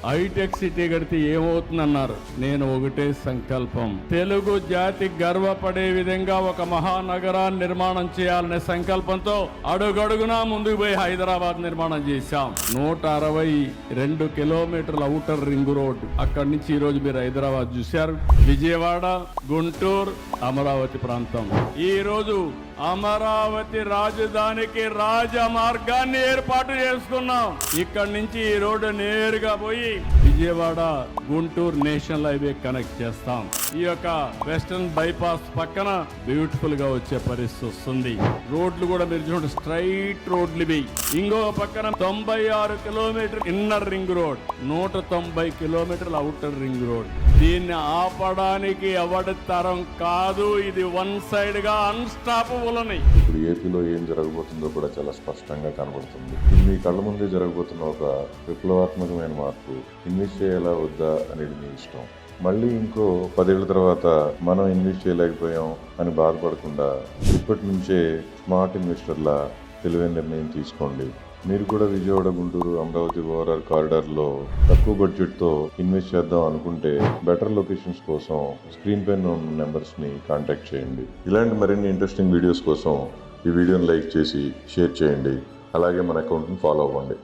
Hitech city కడితే ఏమవుతుందన్నారు. నేను ఒకటే సంకల్పం, తెలుగు జాతి గర్వపడే విధంగా ఒక మహానగరాన్ని నిర్మాణం చేయాలనే సంకల్పంతో అడుగడుగునా ముందుకు పోయి హైదరాబాద్ నిర్మాణం చేశాం. 162 కిలోమీటర్ల ఔటర్ రింగ్ రోడ్. అక్కడి నుంచి ఈ రోజు మీరు హైదరాబాద్ చూశారు. విజయవాడ, గుంటూరు, అమరావతి ప్రాంతం. ఈ రోజు అమరావతి రాజధానికి రాజమార్గాన్ని ఏర్పాటు చేసుకున్నాం. ఇక్కడి నుంచి ఈ రోడ్డు నేరుగా పోయి Vijayawada, Guntur national highway connect చేస్తాం. ఈ యొక్క వెస్టర్న్ బైపాస్ పక్కన బ్యూటిఫుల్ గా వచ్చే పరిస్థితి వస్తుంది. రోడ్లు కూడా మీరు చూడండి, స్ట్రైట్ రోడ్లు ఇవి. ఇంకో పక్కన 96 కిలోమీటర్ ఇన్నర్ రింగ్ రోడ్, 190 కిలోమీటర్ల అవుటర్ రింగ్ రోడ్. దీన్ని ఆపడానికి ఎవడి తరం కాదు. ఇది వన్ సైడ్ గా అన్స్టాపబుల్ అని. ఇప్పుడు ఏపీలో ఏం జరగబోతుందో కూడా చాలా స్పష్టంగా కనబడుతుంది. మీ కళ్ళ ముందే జరగబోతున్న ఒక విప్లవాత్మకమైన మార్పు. ఇన్వెస్ట్ చేయాలా వద్దా అనేది మీ ఇష్టం. మళ్ళీ ఇంకో 10 ఏళ్ల తర్వాత మనం ఇన్వెస్ట్ చేయలేకపోయాం అని బాధపడకుండా ఇప్పటి నుంచే స్మార్ట్ ఇన్వెస్టర్ల తెలివైన నిర్ణయం తీసుకోండి. మీరు కూడా విజయవాడ, గుంటూరు, అమరావతి ఓఆర్ఆర్ కారిడార్లో తక్కువ బడ్జెట్తో ఇన్వెస్ట్ చేద్దాం అనుకుంటే బెటర్ లొకేషన్స్ కోసం స్క్రీన్ పైన ఉన్న నెంబర్స్ని కాంటాక్ట్ చేయండి. ఇలాంటి మరిన్ని ఇంట్రెస్టింగ్ వీడియోస్ కోసం ఈ వీడియోని లైక్ చేసి షేర్ చేయండి. అలాగే మన అకౌంట్ని ఫాలో అవ్వండి.